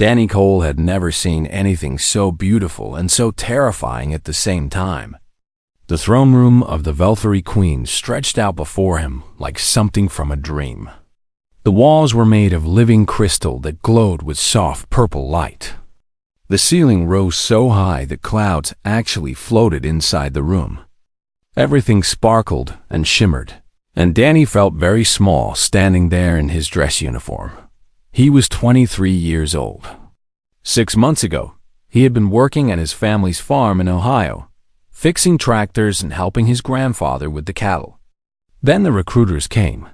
Danny Cole had never seen anything so beautiful and so terrifying at the same time. The throne room of the Velthury Queen stretched out before him like something from a dream. The walls were made of living crystal that glowed with soft purple light. The ceiling rose so high that clouds actually floated inside the room. Everything sparkled and shimmered, and Danny felt very small standing there in his dress uniform. He was 23 years old. 6 months ago, he had been working at his family's farm in Ohio, fixing tractors and helping his grandfather with the cattle. Then the recruiters came,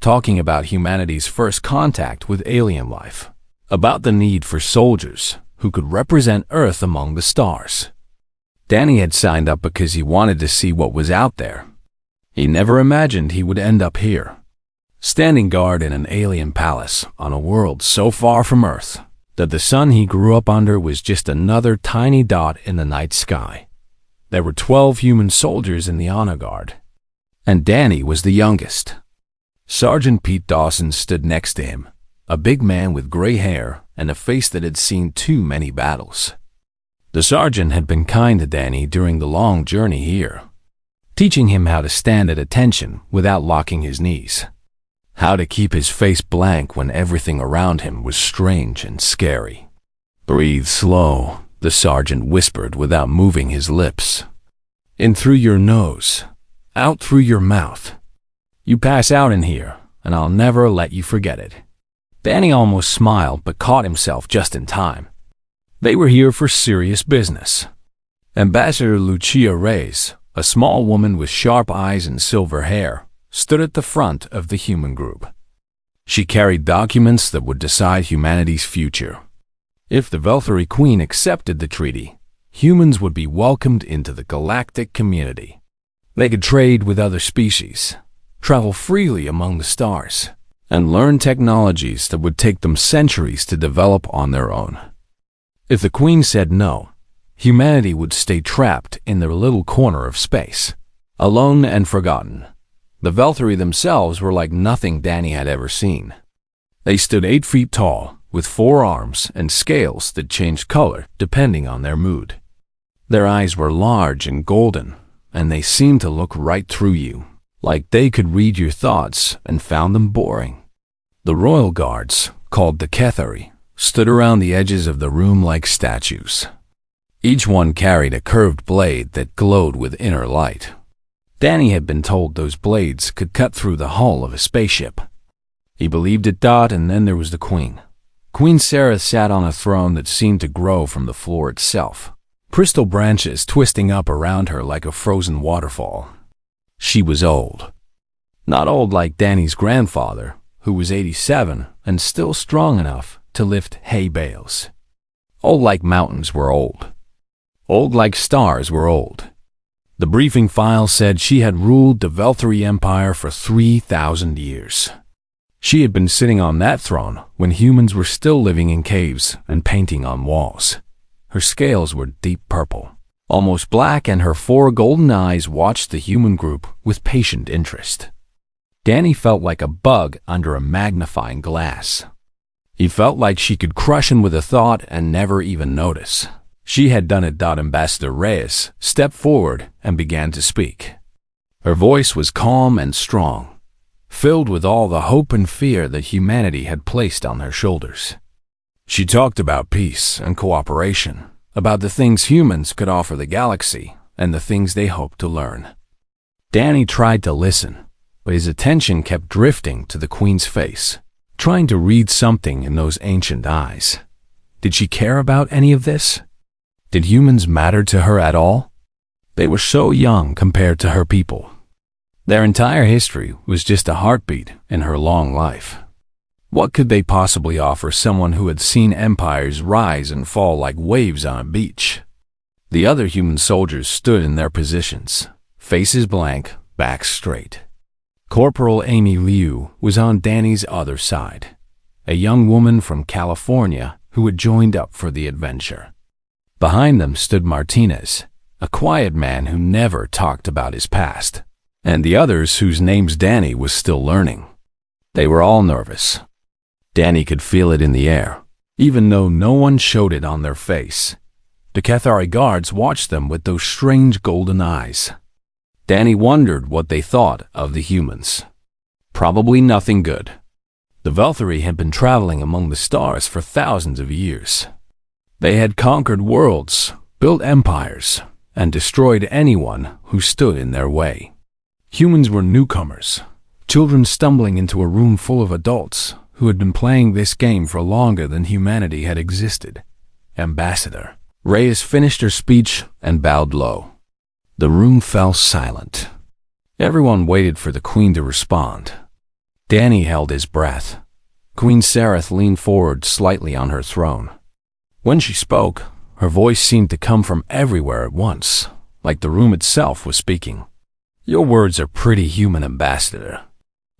talking about humanity's first contact with alien life, about the need for soldiers who could represent Earth among the stars. Danny had signed up because he wanted to see what was out there. He never imagined he would end up here, standing guard in an alien palace on a world so far from Earth that the sun he grew up under was just another tiny dot in the night sky. There were 12 human soldiers in the honor guard, and Danny was the youngest. Sergeant Pete Dawson stood next to him, a big man with gray hair and a face that had seen too many battles. The sergeant had been kind to Danny during the long journey here, teaching him how to stand at attention without locking his knees, how to keep his face blank when everything around him was strange and scary. "Breathe slow," the sergeant whispered without moving his lips. "In through your nose, out through your mouth. You pass out in here, and I'll never let you forget it." Danny almost smiled but caught himself just in time. They were here for serious business. Ambassador Lucia Reyes, a small woman with sharp eyes and silver hair, stood at the front of the human group. She carried documents that would decide humanity's future. If the Velthury Queen accepted the treaty, humans would be welcomed into the galactic community. They could trade with other species, travel freely among the stars, and learn technologies that would take them centuries to develop on their own. If the Queen said no, humanity would stay trapped in their little corner of space, alone and forgotten. The Velthury themselves were like nothing Danny had ever seen. They stood 8 feet tall, with 4 arms and scales that changed color depending on their mood. Their eyes were large and golden, and they seemed to look right through you, like they could read your thoughts and found them boring. The royal guards, called the Kethari, stood around the edges of the room like statues. Each one carried a curved blade that glowed with inner light. Danny had been told those blades could cut through the hull of a spaceship. He believed it. And then there was the Queen. Queen Sarah sat on a throne that seemed to grow from the floor itself, crystal branches twisting up around her like a frozen waterfall. She was old. Not old like Danny's grandfather, who was 87 and still strong enough to lift hay bales. Old like mountains were old. Old like stars were old. The briefing file said she had ruled the Velthury Empire for 3,000 years. She had been sitting on that throne when humans were still living in caves and painting on walls. Her scales were deep purple, almost black, and her 4 golden eyes watched the human group with patient interest. Danny felt like a bug under a magnifying glass. He felt like she could crush him with a thought and never even notice. She had done it. Ambassador Reyes stepped forward and began to speak. Her voice was calm and strong, filled with all the hope and fear that humanity had placed on their shoulders. She talked about peace and cooperation, about the things humans could offer the galaxy and the things they hoped to learn. Danny tried to listen, but his attention kept drifting to the Queen's face, trying to read something in those ancient eyes. Did she care about any of this? Did humans matter to her at all? They were so young compared to her people. Their entire history was just a heartbeat in her long life. What could they possibly offer someone who had seen empires rise and fall like waves on a beach? The other human soldiers stood in their positions, faces blank, backs straight. Corporal Amy Liu was on Danny's other side, a young woman from California who had joined up for the adventure. Behind them stood Martinez, a quiet man who never talked about his past, and the others whose names Danny was still learning. They were all nervous. Danny could feel it in the air. even though no one showed it on their face. The Cathari guards watched them with those strange golden eyes. Danny wondered what they thought of the humans. Probably nothing good. The Velthari had been traveling among the stars for thousands of years. They had conquered worlds, built empires, and destroyed anyone who stood in their way. Humans were newcomers, children stumbling into a room full of adults who had been playing this game for longer than humanity had existed. Ambassador Reyes finished her speech and bowed low. The room fell silent. Everyone waited for the Queen to respond. Danny held his breath. Queen Sareth leaned forward slightly on her throne. When she spoke, her voice seemed to come from everywhere at once, like the room itself was speaking. Your words are pretty, human ambassador.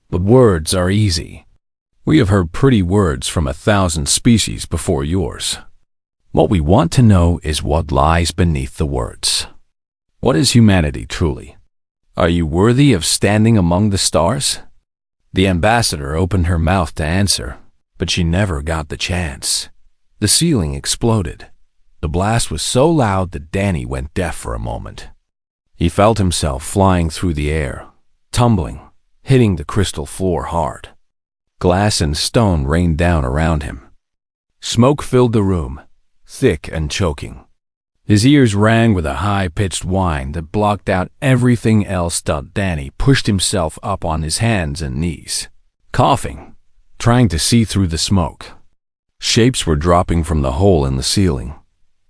But words are easy. We have heard pretty words from 1,000 species before yours. What we want to know is what lies beneath the words. What is humanity truly? Are you worthy of standing among the stars? The ambassador opened her mouth to answer, but she never got the chance. The ceiling exploded. The blast was so loud that Danny went deaf for a moment. He felt himself flying through the air, tumbling, hitting the crystal floor hard. Glass and stone rained down around him. Smoke filled the room, thick and choking. His ears rang with a high-pitched whine that blocked out everything else. Danny pushed himself up on his hands and knees, coughing, trying to see through the smoke. Shapes were dropping from the hole in the ceiling,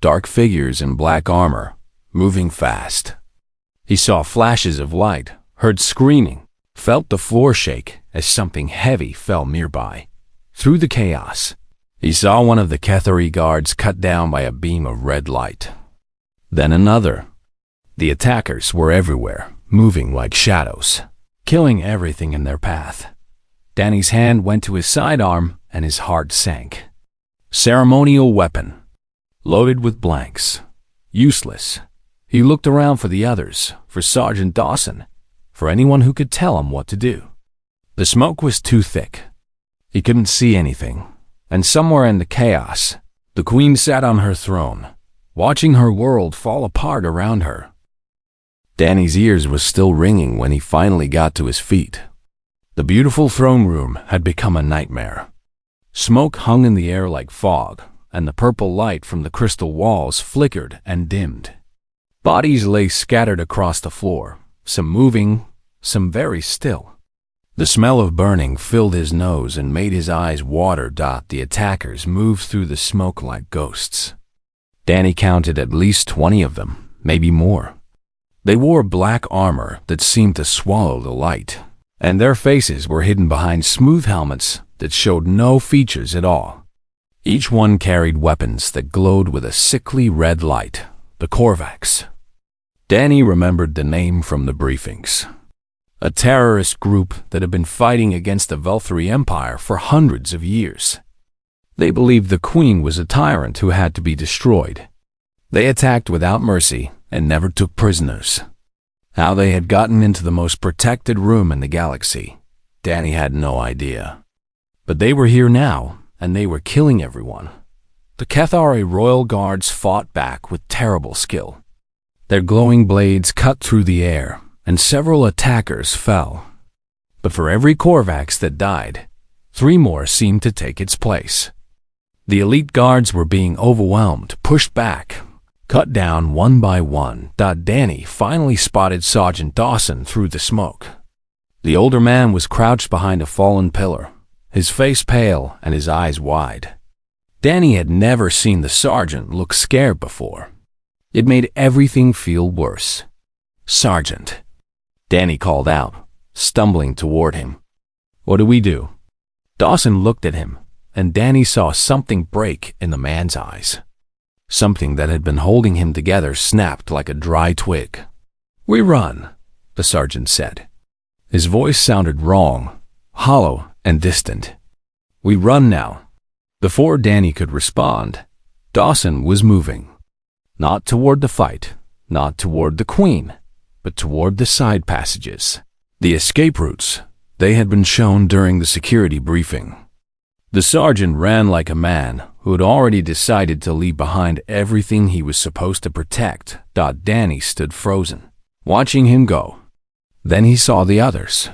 dark figures in black armor, moving fast. He saw flashes of light, heard screaming, felt the floor shake as something heavy fell nearby. Through the chaos, he saw one of the Cathari guards cut down by a beam of red light. Then another. The attackers were everywhere, moving like shadows, killing everything in their path. Danny's hand went to his sidearm and his heart sank. Ceremonial weapon, loaded with blanks. Useless. He looked around for the others, for Sergeant Dawson, for anyone who could tell him what to do. The smoke was too thick. He couldn't see anything. And somewhere in the chaos, the Queen sat on her throne, watching her world fall apart around her. Danny's ears were still ringing when he finally got to his feet. The beautiful throne room had become a nightmare. Smoke hung in the air like fog, and the purple light from the crystal walls flickered and dimmed. Bodies lay scattered across the floor, some moving, some very still. The smell of burning filled his nose and made his eyes water. The attackers moved through the smoke like ghosts. Danny counted at least 20 of them, maybe more. They wore black armor that seemed to swallow the light, and their faces were hidden behind smooth helmets that showed no features at all. Each one carried weapons that glowed with a sickly red light, the Korvax. Danny remembered the name from the briefings. A terrorist group that had been fighting against the Velthari Empire for hundreds of years. They believed the Queen was a tyrant who had to be destroyed. They attacked without mercy and never took prisoners. How they had gotten into the most protected room in the galaxy, Danny had no idea. But they were here now, and they were killing everyone. The Cathari royal guards fought back with terrible skill. Their glowing blades cut through the air, and several attackers fell. But for every Korvax that died, 3 more seemed to take its place. The elite guards were being overwhelmed, pushed back, cut down one by one. Danny finally spotted Sergeant Dawson through the smoke. The older man was crouched behind a fallen pillar, his face pale and his eyes wide. Danny had never seen the sergeant look scared before. It made everything feel worse. "Sergeant," Danny called out, stumbling toward him. "What do we do?" Dawson looked at him, and Danny saw something break in the man's eyes. Something that had been holding him together snapped like a dry twig. "We run," the sergeant said. His voice sounded wrong, hollow and distant. "We run now." Before Danny could respond, Dawson was moving. Not toward the fight, not toward the Queen, but toward the side passages. The escape routes they had been shown during the security briefing. The sergeant ran like a man who had already decided to leave behind everything he was supposed to protect. Danny stood frozen, watching him go. Then he saw the others.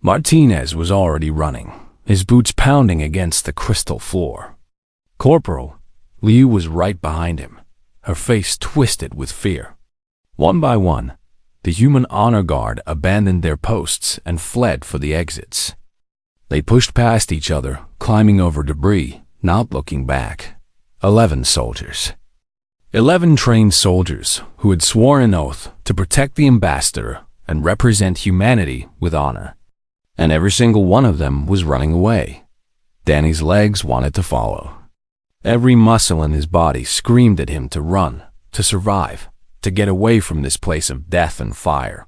Martinez was already running, his boots pounding against the crystal floor. Corporal Liu was right behind him, her face twisted with fear. One by one, the human honor guard abandoned their posts and fled for the exits. They pushed past each other, climbing over debris, not looking back. 11 soldiers. 11 trained soldiers who had sworn an oath to protect the ambassador and represent humanity with honor. And every single one of them was running away. Danny's legs wanted to follow. Every muscle in his body screamed at him to run, to survive, to get away from this place of death and fire.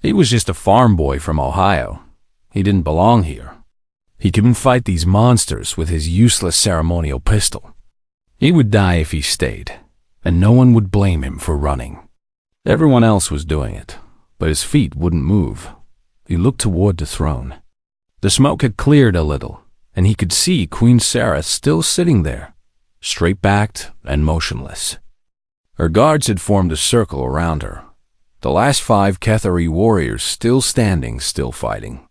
He was just a farm boy from Ohio. He didn't belong here. He couldn't fight these monsters with his useless ceremonial pistol. He would die if he stayed, and no one would blame him for running. Everyone else was doing it, but his feet wouldn't move. He looked toward the throne. The smoke had cleared a little, and he could see Queen Sarah still sitting there, straight-backed and motionless. Her guards had formed a circle around her, the last 5 Cathari warriors still standing, still fighting.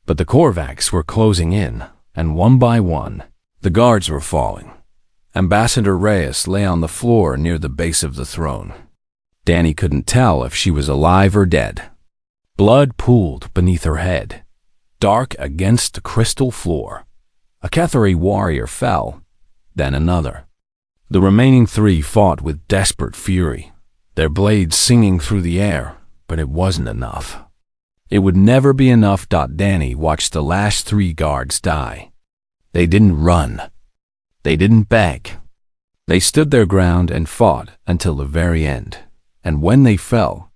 But the Korvax were closing in, and one by one, the guards were falling. Ambassador Reyes lay on the floor near the base of the throne. Danny couldn't tell if she was alive or dead. Blood pooled beneath her head, dark against the crystal floor. A Cathari warrior fell, then another. The remaining 3 fought with desperate fury, their blades singing through the air, but it wasn't enough. It would never be enough. Danny watched the last 3 guards die. They didn't run. They didn't beg. They stood their ground and fought until the very end. And when they fell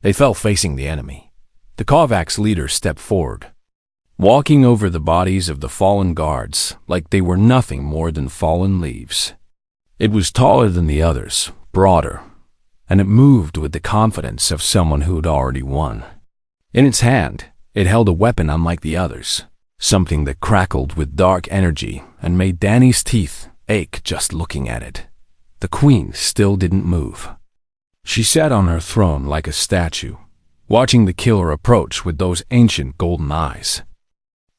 facing the enemy. The Kovacs leader stepped forward, walking over the bodies of the fallen guards like they were nothing more than fallen leaves. It was taller than the others, broader, and it moved with the confidence of someone who had already won. In its hand, it held a weapon unlike the others, something that crackled with dark energy and made Danny's teeth ache just looking at it. The queen still didn't move. She sat on her throne like a statue, watching the killer approach with those ancient golden eyes.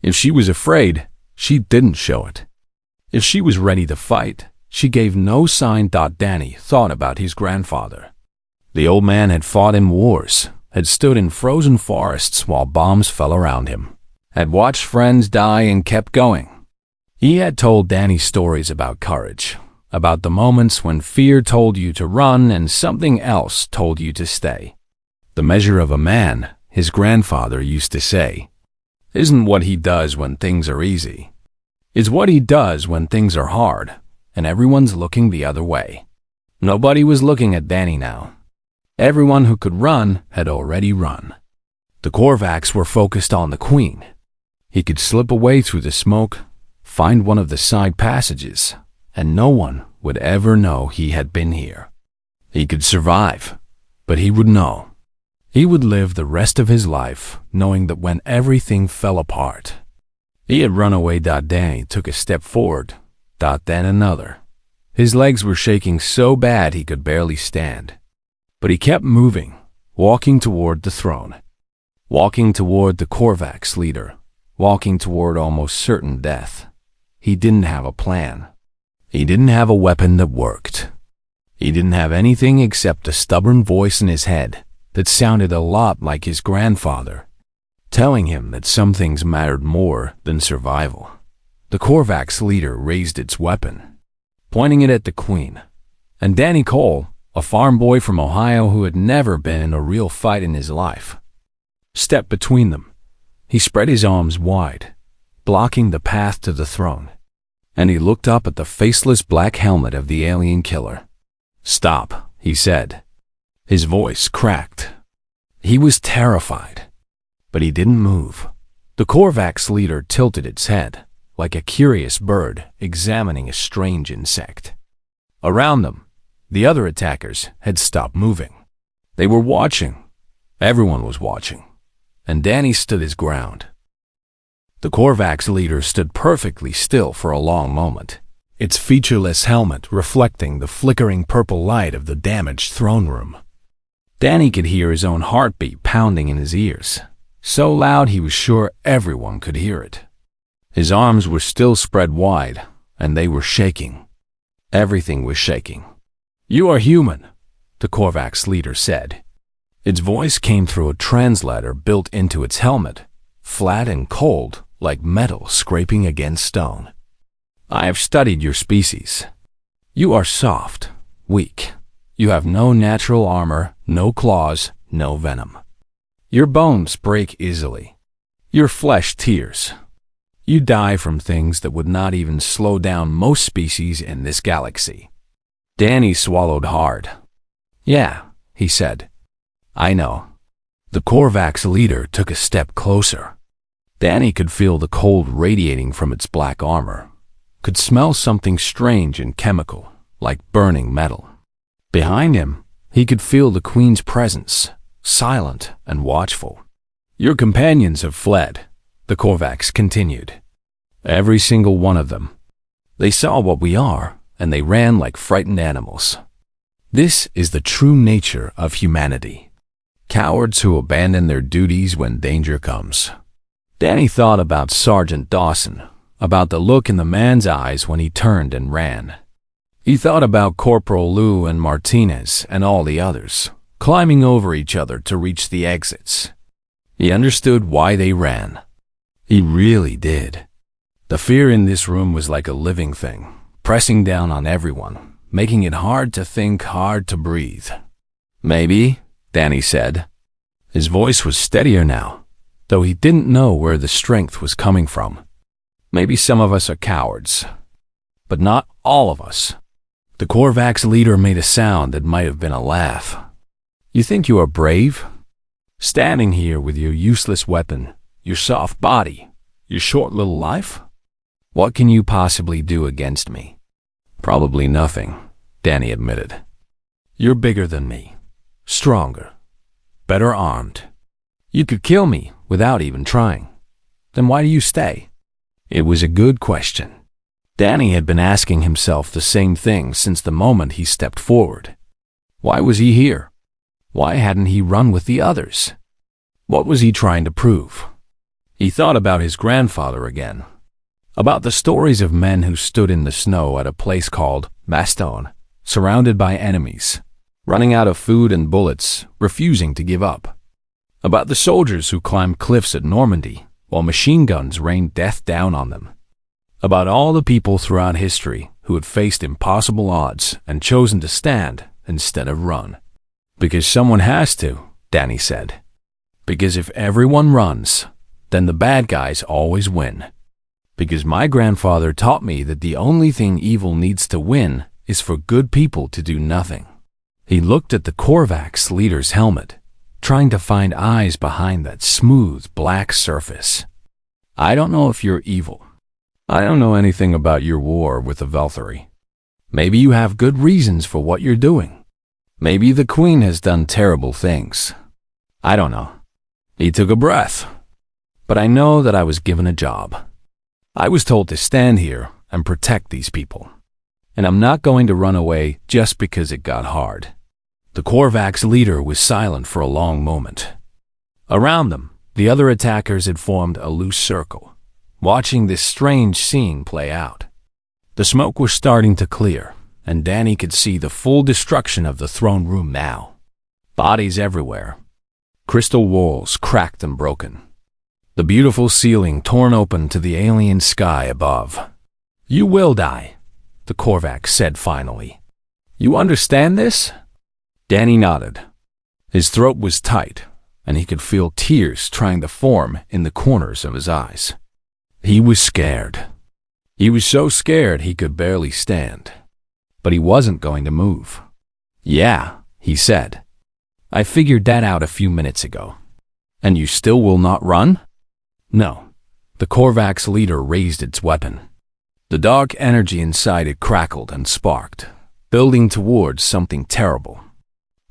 If she was afraid, she didn't show it. If she was ready to fight, she gave no sign. Danny thought about his grandfather. The old man had fought in wars, had stood in frozen forests while bombs fell around him, had watched friends die and kept going. He had told Danny stories about courage, about the moments when fear told you to run and something else told you to stay. The measure of a man, his grandfather used to say, isn't what he does when things are easy. It's what he does when things are hard, and everyone's looking the other way. Nobody was looking at Danny now. Everyone who could run had already run. The Korvacs were focused on the queen. He could slip away through the smoke, find one of the side passages, and no one would ever know he had been here. He could survive, but he would know. He would live the rest of his life knowing that when everything fell apart, he had run away. Danny took a step forward, then another. His legs were shaking so bad he could barely stand. But he kept moving, walking toward the throne, walking toward the Korvax leader, walking toward almost certain death. He didn't have a plan. He didn't have a weapon that worked. He didn't have anything except a stubborn voice in his head that sounded a lot like his grandfather, telling him that some things mattered more than survival. The Korvax leader raised its weapon, pointing it at the queen, and Danny Cole, a farm boy from Ohio who had never been in a real fight in his life, stepped between them. He spread his arms wide, blocking the path to the throne, and he looked up at the faceless black helmet of the alien killer. "Stop," he said. His voice cracked. He was terrified, but he didn't move. The Korvax leader tilted its head, like a curious bird examining a strange insect. Around them, the other attackers had stopped moving. They were watching. Everyone was watching, and Danny stood his ground. The Korvax leader stood perfectly still for a long moment, its featureless helmet reflecting the flickering purple light of the damaged throne room. Danny could hear his own heartbeat pounding in his ears, so loud he was sure everyone could hear it. His arms were still spread wide, and they were shaking. Everything was shaking. "You are human," the Korvax leader said. Its voice came through a translator built into its helmet, flat and cold, like metal scraping against stone. "I have studied your species. You are soft, weak. You have no natural armor, no claws, no venom. Your bones break easily. Your flesh tears. You die from things that would not even slow down most species in this galaxy." Danny swallowed hard. "Yeah," he said. "I know." The Korvax leader took a step closer. Danny could feel the cold radiating from its black armor, could smell something strange and chemical, like burning metal. Behind him, he could feel the Queen's presence, silent and watchful. "Your companions have fled," the Korvax continued. "Every single one of them. They saw what we are, and they ran like frightened animals. This is the true nature of humanity. Cowards who abandon their duties when danger comes." Danny thought about Sergeant Dawson, about the look in the man's eyes when he turned and ran. He thought about Corporal Lou and Martinez and all the others, climbing over each other to reach the exits. He understood why they ran. He really did. The fear in this room was like a living thing, pressing down on everyone, making it hard to think, hard to breathe. "Maybe," Danny said. His voice was steadier now, though he didn't know where the strength was coming from. "Maybe some of us are cowards, but not all of us." The Korvax leader made a sound that might have been a laugh. "You think you are brave? Standing here with your useless weapon, your soft body, your short little life? What can you possibly do against me?" "Probably nothing," Danny admitted. "You're bigger than me, stronger, better armed. You could kill me without even trying. Then why do you stay?" It was a good question. Danny had been asking himself the same thing since the moment he stepped forward. Why was he here? Why hadn't he run with the others? What was he trying to prove? He thought about his grandfather again, about the stories of men who stood in the snow at a place called Maston, surrounded by enemies, running out of food and bullets, refusing to give up. About the soldiers who climbed cliffs at Normandy while machine guns rained death down on them. About all the people throughout history who had faced impossible odds and chosen to stand instead of run. "Because someone has to," Danny said. "Because if everyone runs, then the bad guys always win. Because my grandfather taught me that the only thing evil needs to win is for good people to do nothing." He looked at the Korvax leader's helmet, trying to find eyes behind that smooth black surface. "I don't know if you're evil. I don't know anything about your war with the Velthari. Maybe you have good reasons for what you're doing. Maybe the Queen has done terrible things. I don't know." He took a breath. "But I know that I was given a job. I was told to stand here and protect these people. And I'm not going to run away just because it got hard." The Korvax leader was silent for a long moment. Around them, the other attackers had formed a loose circle, watching this strange scene play out. The smoke was starting to clear, and Danny could see the full destruction of the throne room now. Bodies everywhere. Crystal walls cracked and broken. The beautiful ceiling torn open to the alien sky above. "You will die," the Korvax said finally. "You understand this?" Danny nodded. His throat was tight, and he could feel tears trying to form in the corners of his eyes. He was scared. He was so scared he could barely stand. But he wasn't going to move. "Yeah," he said. "I figured that out a few minutes ago." "And you still will not run?" "No." The Korvax leader raised its weapon. The dark energy inside it crackled and sparked, building towards something terrible.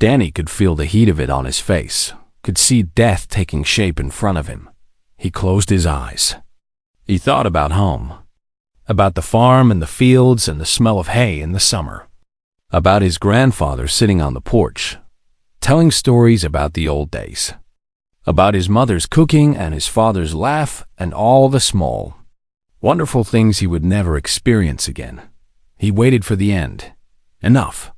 Danny could feel the heat of it on his face, could see death taking shape in front of him. He closed his eyes. He thought about home. about the farm and the fields and the smell of hay in the summer, about his grandfather sitting on the porch, telling stories about the old days, about his mother's cooking and his father's laugh and all the small, wonderful things he would never experience again. He waited for the end. Enough.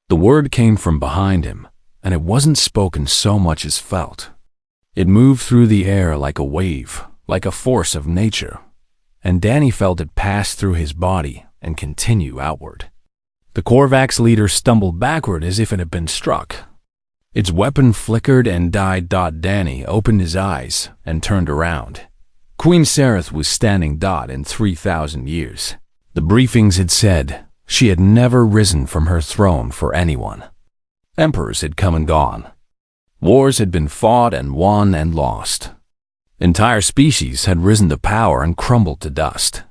The word came from behind him, and it wasn't spoken so much as felt. It moved through the air like a wave, like a force of nature, and Danny felt it pass through his body and continue outward. The Korvax leader stumbled backward as if it had been struck. Its weapon flickered and died. Danny opened his eyes and turned around. Queen Sareth was standing. In 3,000 years. The briefings had said she had never risen from her throne for anyone. Emperors had come and gone. Wars had been fought and won and lost. Entire species had risen to power and crumbled to dust.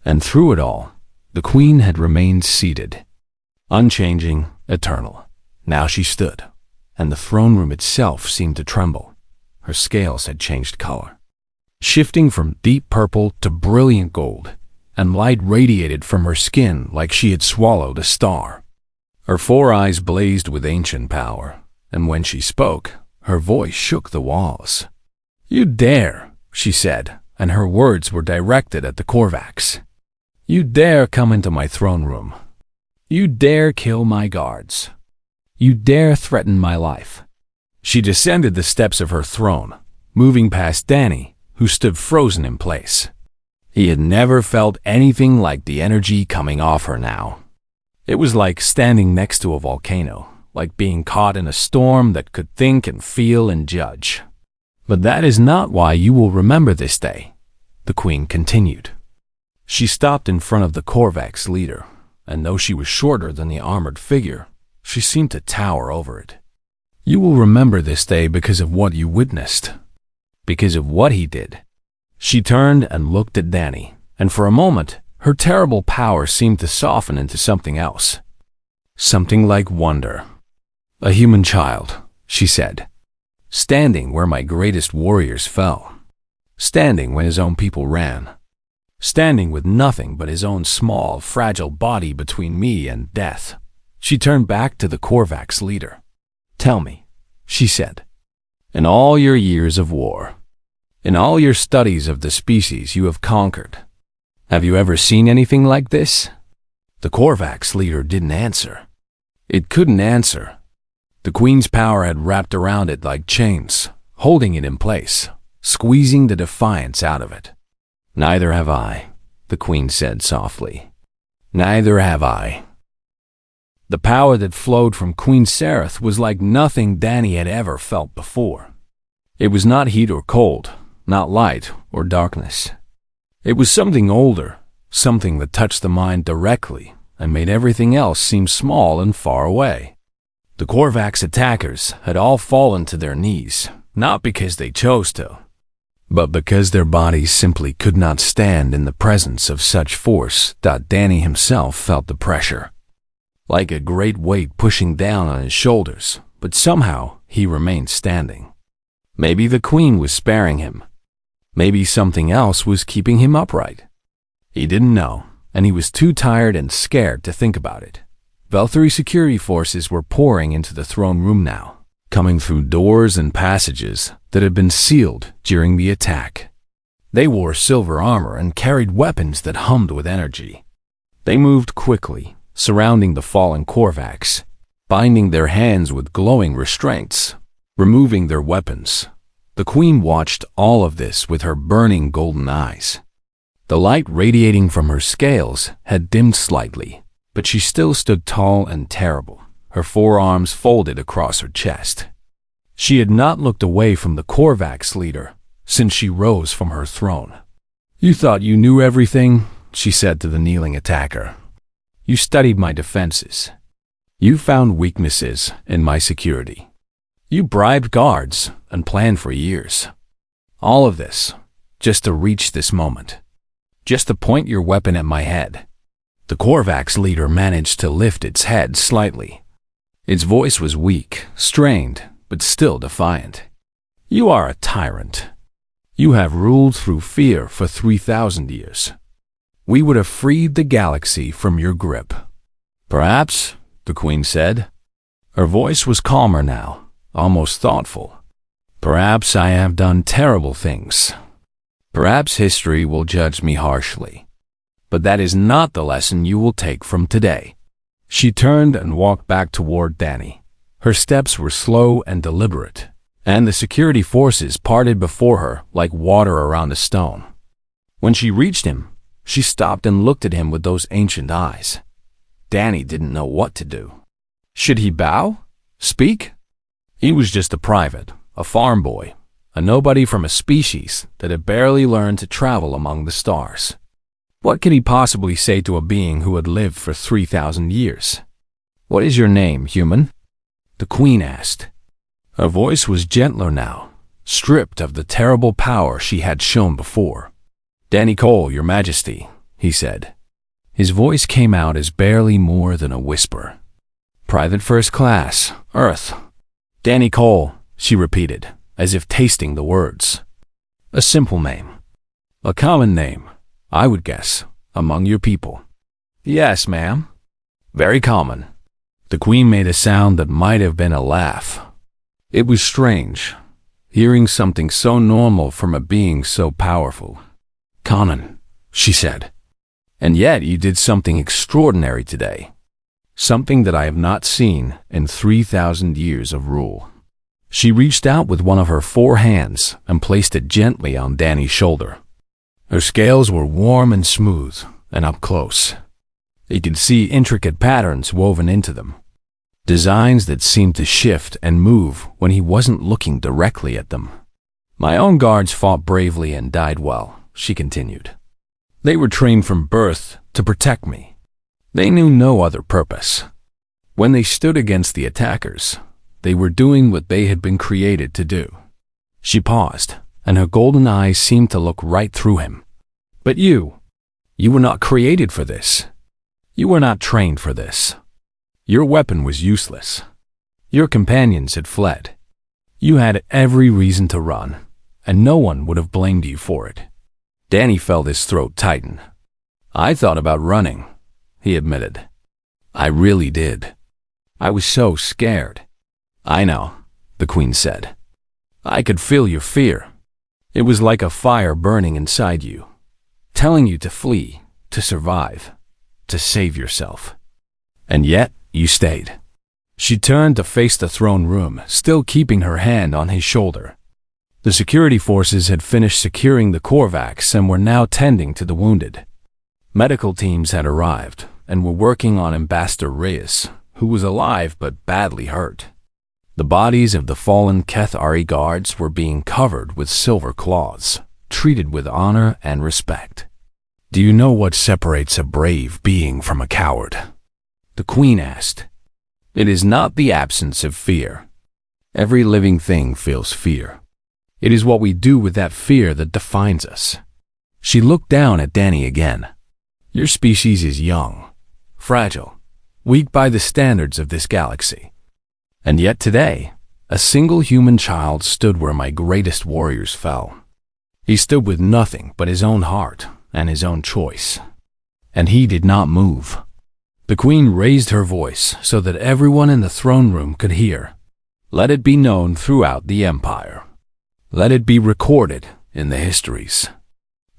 And through it all, the queen had remained seated, unchanging, eternal. Now she stood, and the throne room itself seemed to tremble. Her scales had changed color, shifting from deep purple to brilliant gold, and light radiated from her skin like she had swallowed a star. Her 4 eyes blazed with ancient power, and when she spoke, her voice shook the walls. "You dare," she said, and her words were directed at the Korvax. "You dare come into my throne room. You dare kill my guards. You dare threaten my life." She descended the steps of her throne, moving past Danny, who stood frozen in place. He had never felt anything like the energy coming off her now. It was like standing next to a volcano, like being caught in a storm that could think and feel and judge. "But that is not why you will remember this day," the queen continued. She stopped in front of the Korvax leader, and though she was shorter than the armored figure, she seemed to tower over it. "You will remember this day because of what you witnessed, because of what he did." She turned and looked at Danny, and for a moment, her terrible power seemed to soften into something else. Something like wonder. "A human child," she said, "standing where my greatest warriors fell, standing when his own people ran, standing with nothing but his own small, fragile body between me and death." She turned back to the Korvax leader. "Tell me," she said, "in all your years of war, in all your studies of the species you have conquered, have you ever seen anything like this?" The Korvax leader didn't answer. It couldn't answer. The queen's power had wrapped around it like chains, holding it in place, squeezing the defiance out of it. "Neither have I," the queen said softly. "Neither have I." The power that flowed from Queen Sareth was like nothing Danny had ever felt before. It was not heat or cold, not light or darkness. It was something older, something that touched the mind directly and made everything else seem small and far away. The Korvax attackers had all fallen to their knees, not because they chose to, but because their bodies simply could not stand in the presence of such force. Danny himself felt the pressure, like a great weight pushing down on his shoulders, but somehow he remained standing. Maybe the queen was sparing him. Maybe something else was keeping him upright. He didn't know, and he was too tired and scared to think about it. Velthari security forces were pouring into the throne room now, coming through doors and passages that had been sealed during the attack. They wore silver armor and carried weapons that hummed with energy. They moved quickly, surrounding the fallen Korvax, binding their hands with glowing restraints, removing their weapons. The queen watched all of this with her burning golden eyes. The light radiating from her scales had dimmed slightly, but she still stood tall and terrible, her forearms folded across her chest. She had not looked away from the Korvax leader since she rose from her throne. "You thought you knew everything," she said to the kneeling attacker. "You studied my defenses. You found weaknesses in my security. You bribed guards and planned for years. All of this, just to reach this moment. Just to point your weapon at my head." The Korvax leader managed to lift its head slightly. Its voice was weak, strained, but still defiant. "You are a tyrant. You have ruled through fear for 3,000 years. we would have freed the galaxy from your grip. Perhaps, the Queen said. Her voice was calmer now, almost thoughtful. Perhaps I have done terrible things. Perhaps history will judge me harshly. But that is not the lesson you will take from today. She turned and walked back toward Danny. Her steps were slow and deliberate, and the security forces parted before her like water around a stone. When she reached him, she stopped and looked at him with those ancient eyes. Danny didn't know what to do. Should he bow? Speak? He was just a private, a farm boy, a nobody from a species that had barely learned to travel among the stars. What could he possibly say to a being who had lived for 3,000 years? What is your name, human? The Queen asked. Her voice was gentler now, stripped of the terrible power she had shown before. Danny Cole, Your Majesty, he said. His voice came out as barely more than a whisper. Private First Class, Earth. Danny Cole, she repeated, as if tasting the words. A simple name. A common name, I would guess, among your people. Yes, ma'am. Very common. The Queen made a sound that might have been a laugh. It was strange, hearing something so normal from a being so powerful. Common, she said. And yet you did something extraordinary today. Something that I have not seen in 3,000 years of rule. She reached out with one of her 4 hands and placed it gently on Danny's shoulder. Her scales were warm and smooth and up close. He could see intricate patterns woven into them. Designs that seemed to shift and move when he wasn't looking directly at them. My own guards fought bravely and died well, she continued. They were trained from birth to protect me. They knew no other purpose. When they stood against the attackers, they were doing what they had been created to do. She paused, and her golden eyes seemed to look right through him. But you were not created for this. You were not trained for this. Your weapon was useless. Your companions had fled. You had every reason to run, and no one would have blamed you for it. Danny felt his throat tighten. I thought about running, he admitted. I really did. I was so scared. I know, the Queen said. I could feel your fear. It was like a fire burning inside you, telling you to flee, to survive, to save yourself. And yet, you stayed. She turned to face the throne room, still keeping her hand on his shoulder. The security forces had finished securing the Korvax and were now tending to the wounded. Medical teams had arrived and were working on Ambassador Reyes, who was alive but badly hurt. The bodies of the fallen Kethari guards were being covered with silver cloths, treated with honor and respect. Do you know what separates a brave being from a coward? The Queen asked. It is not the absence of fear. Every living thing feels fear. It is what we do with that fear that defines us. She looked down at Danny again. Your species is young, fragile, weak by the standards of this galaxy. And yet today, a single human child stood where my greatest warriors fell. He stood with nothing but his own heart and his own choice. And he did not move. The Queen raised her voice so that everyone in the throne room could hear. Let it be known throughout the Empire. Let it be recorded in the histories.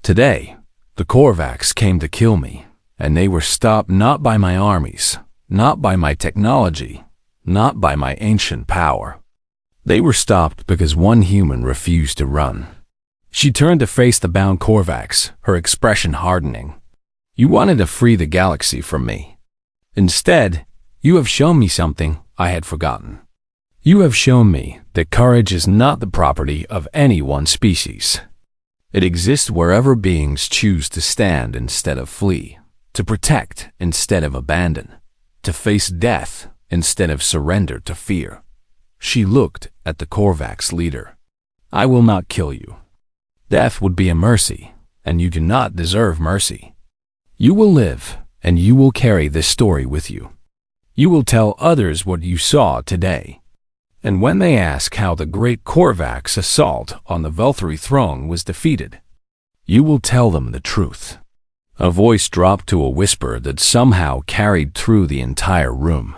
Today, the Korvax came to kill me, and they were stopped not by my armies, not by my technology, not by my ancient power. They were stopped because one human refused to run. She turned to face the bound Korvax, her expression hardening. You wanted to free the galaxy from me. Instead, you have shown me something I had forgotten. You have shown me that courage is not the property of any one species. It exists wherever beings choose to stand instead of flee, to protect instead of abandon, to face death instead of surrender to fear. She looked at the Korvax leader. I will not kill you. Death would be a mercy, and you do not deserve mercy. You will live, and you will carry this story with you. You will tell others what you saw today. And when they ask how the great Korvax assault on the Velthari throne was defeated, you will tell them the truth. A voice dropped to a whisper that somehow carried through the entire room.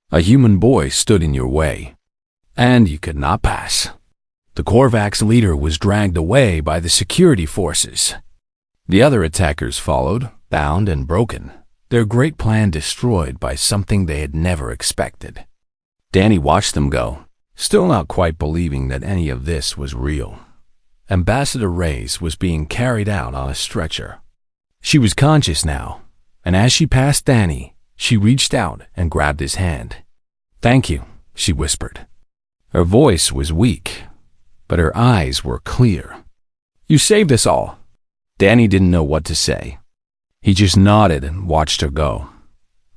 A human boy stood in your way, and you could not pass. The Korvax leader was dragged away by the security forces. The other attackers followed, bound and broken, their great plan destroyed by something they had never expected. Danny watched them go, still not quite believing that any of this was real. Ambassador Reyes was being carried out on a stretcher. She was conscious now, and as she passed Danny, she reached out and grabbed his hand. "Thank you," she whispered. Her voice was weak, but her eyes were clear. "You saved us all." Danny didn't know what to say. He just nodded and watched her go.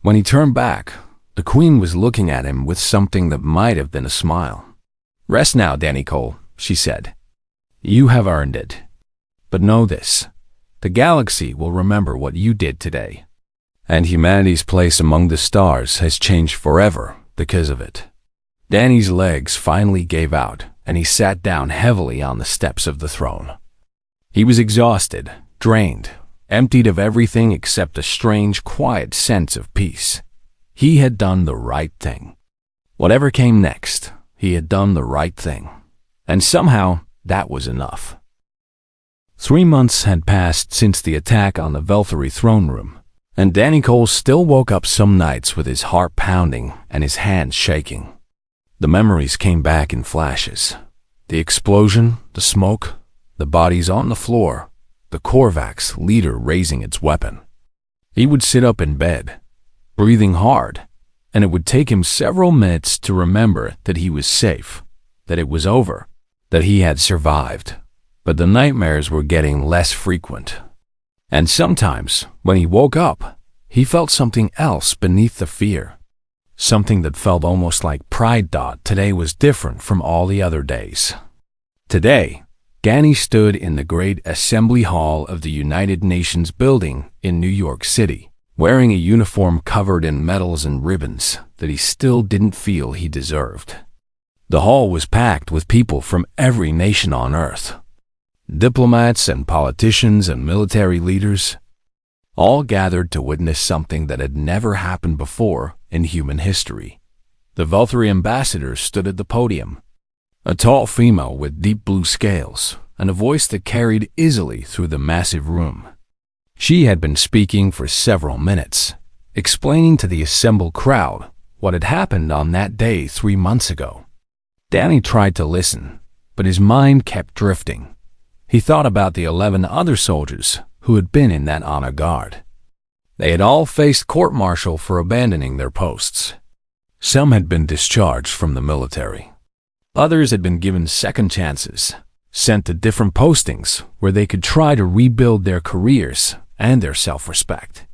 When he turned back, the Queen was looking at him with something that might have been a smile. "Rest now, Danny Cole," she said. "You have earned it. But know this. The galaxy will remember what you did today. And humanity's place among the stars has changed forever because of it." Danny's legs finally gave out, and he sat down heavily on the steps of the throne. He was exhausted, drained, emptied of everything except a strange, quiet sense of peace. He had done the right thing. Whatever came next, he had done the right thing. And somehow, that was enough. 3 months had passed since the attack on the Velthury throne room, and Danny Cole still woke up some nights with his heart pounding and his hands shaking. The memories came back in flashes. The explosion, the smoke, the bodies on the floor, the Korvax leader raising its weapon. He would sit up in bed, breathing hard, and it would take him several minutes to remember that he was safe, that it was over, that he had survived. But the nightmares were getting less frequent. And sometimes, when he woke up, he felt something else beneath the fear. Something that felt almost like pride. Today was different from all the other days. Today, Danny stood in the great assembly hall of the United Nations building in New York City, wearing a uniform covered in medals and ribbons that he still didn't feel he deserved. The hall was packed with people from every nation on Earth. Diplomats and politicians and military leaders, all gathered to witness something that had never happened before in human history. The Velthury ambassador stood at the podium, a tall female with deep blue scales and a voice that carried easily through the massive room. She had been speaking for several minutes, explaining to the assembled crowd what had happened on that day 3 months ago. Danny tried to listen, but his mind kept drifting. He thought about the 11 other soldiers who had been in that honor guard. They had all faced court-martial for abandoning their posts. Some had been discharged from the military. Others had been given second chances, sent to different postings where they could try to rebuild their careers and their self-respect.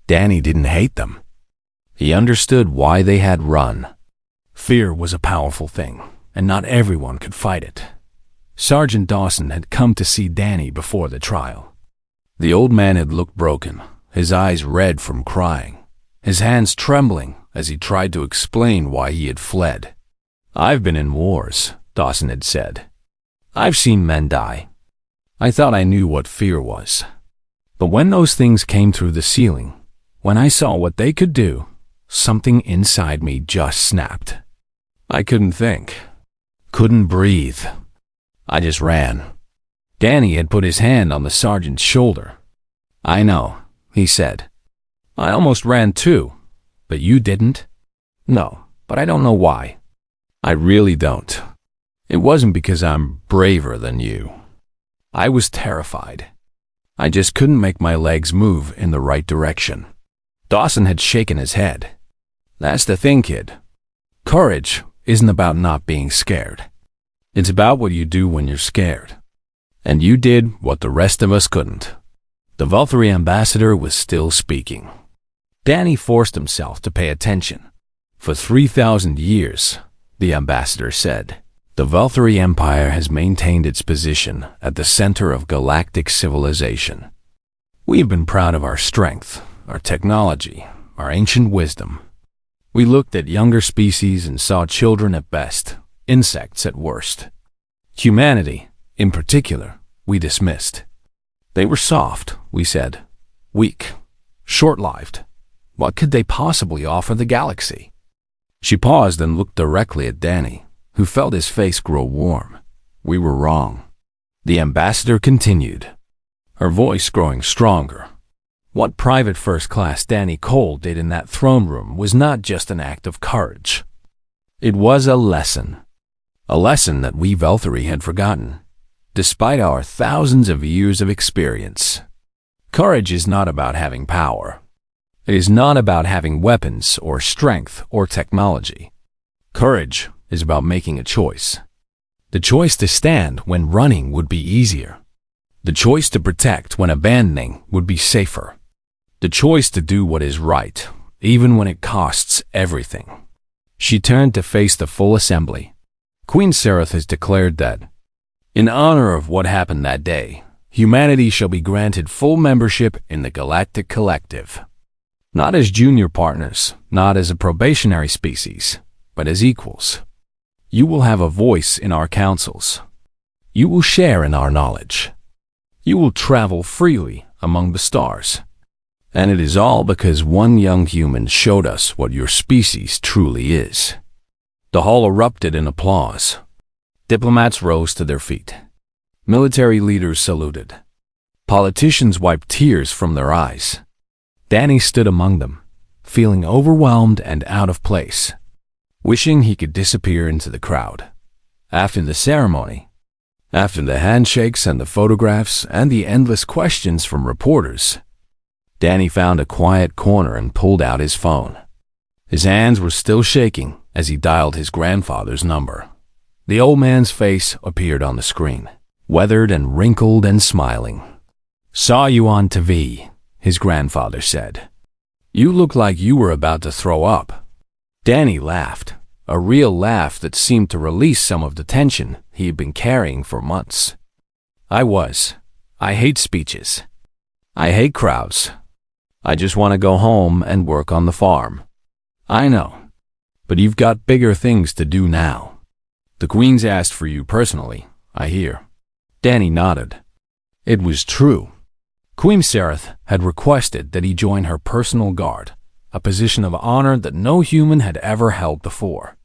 Danny didn't hate them. He understood why they had run. Fear was a powerful thing, and not everyone could fight it. Sergeant Dawson had come to see Danny before the trial. The old man had looked broken, his eyes red from crying, his hands trembling as he tried to explain why he had fled. "I've been in wars," Dawson had said. "I've seen men die. I thought I knew what fear was. But when those things came through the ceiling, when I saw what they could do, something inside me just snapped. I couldn't think, couldn't breathe. I just ran." Danny had put his hand on the sergeant's shoulder. "I know," he said. "I almost ran too, but you didn't." "No, but I don't know why. I really don't. It wasn't because I'm braver than you. I was terrified. I just couldn't make my legs move in the right direction." Dawson had shaken his head. "That's the thing, kid. Courage isn't about not being scared. It's about what you do when you're scared. And you did what the rest of us couldn't." The Velthury ambassador was still speaking. Danny forced himself to pay attention. "For 3,000 years, the ambassador said, the Velthury Empire has maintained its position at the center of galactic civilization. We've been proud of our strength, our technology, our ancient wisdom. We looked at younger species and saw children at best, insects at worst. Humanity, in particular, we dismissed. They were soft, we said, weak, short-lived. What could they possibly offer the galaxy? She paused and looked directly at Danny, who felt his face grow warm. We were wrong. The ambassador continued, her voice growing stronger. What Private First Class Danny Cole did in that throne room was not just an act of courage. It was a lesson that we Velthari had forgotten, despite our thousands of years of experience. Courage is not about having power. It is not about having weapons or strength or technology. Courage is about making a choice. The choice to stand when running would be easier. The choice to protect when abandoning would be safer. The choice to do what is right, even when it costs everything. She turned to face the full assembly. Queen Sereth has declared that, in honor of what happened that day, humanity shall be granted full membership in the Galactic Collective. Not as junior partners, not as a probationary species, but as equals. You will have a voice in our councils. You will share in our knowledge. You will travel freely among the stars. And it is all because one young human showed us what your species truly is. The hall erupted in applause. Diplomats rose to their feet. Military leaders saluted. Politicians wiped tears from their eyes. Danny stood among them, feeling overwhelmed and out of place, wishing he could disappear into the crowd. After the ceremony, after the handshakes and the photographs and the endless questions from reporters, Danny found a quiet corner and pulled out his phone. His hands were still shaking as he dialed his grandfather's number. The old man's face appeared on the screen, weathered and wrinkled and smiling. "Saw you on TV," his grandfather said. "You look like you were about to throw up." Danny laughed, a real laugh that seemed to release some of the tension he had been carrying for months. "I was. I hate speeches. I hate crowds. I just want to go home and work on the farm." "I know. But you've got bigger things to do now. The Queen's asked for you personally, I hear." Danny nodded. It was true. Queen Sereth had requested that he join her personal guard, a position of honor that no human had ever held before.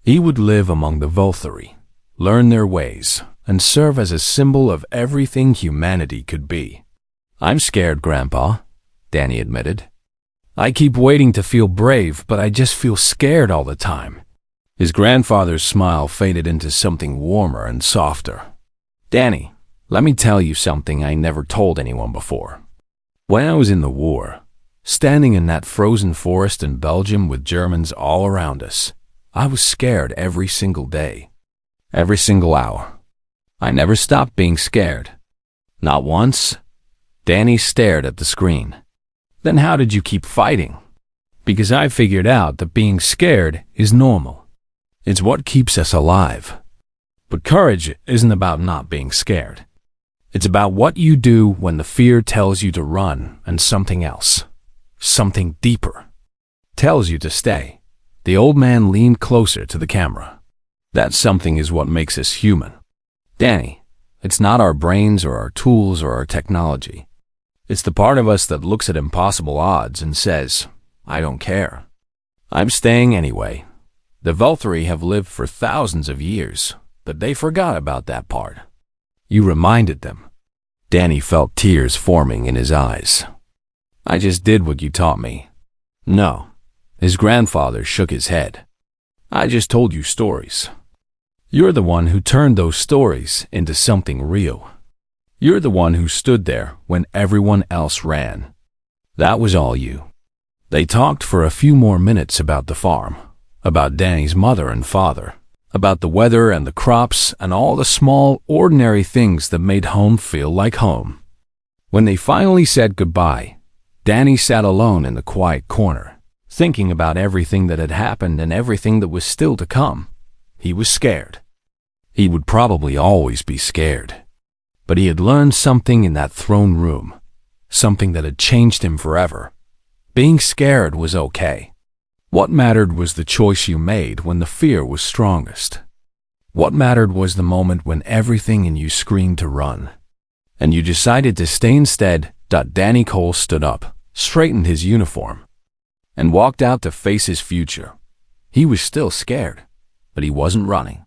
He would live among the Velthari, learn their ways, and serve as a symbol of everything humanity could be. "I'm scared, Grandpa," Danny admitted. "I keep waiting to feel brave, but I just feel scared all the time." His grandfather's smile faded into something warmer and softer. "Danny, let me tell you something I never told anyone before. When I was in the war, standing in that frozen forest in Belgium with Germans all around us, I was scared every single day, every single hour. I never stopped being scared. Not once." Danny stared at the screen. "Then how did you keep fighting?" "Because I figured out that being scared is normal. It's what keeps us alive. But courage isn't about not being scared. It's about what you do when the fear tells you to run and something else, something deeper, tells you to stay." The old man leaned closer to the camera. "That something is what makes us human. Danny, it's not our brains or our tools or our technology. It's the part of us that looks at impossible odds and says, I don't care. I'm staying anyway." The Velthari have lived for thousands of years, but they forgot about that part. You reminded them. Danny felt tears forming in his eyes. "I just did what you taught me." "No." His grandfather shook his head. "I just told you stories. You're the one who turned those stories into something real. You're the one who stood there when everyone else ran. That was all you." They talked for a few more minutes about the farm, about Danny's mother and father, about the weather and the crops and all the small, ordinary things that made home feel like home. When they finally said goodbye, Danny sat alone in the quiet corner, thinking about everything that had happened and everything that was still to come. He was scared. He would probably always be scared. But he had learned something in that throne room, something that had changed him forever. Being scared was okay. What mattered was the choice you made when the fear was strongest. What mattered was the moment when everything in you screamed to run, and you decided to stay instead, Danny Cole stood up, straightened his uniform, and walked out to face his future. He was still scared, but he wasn't running.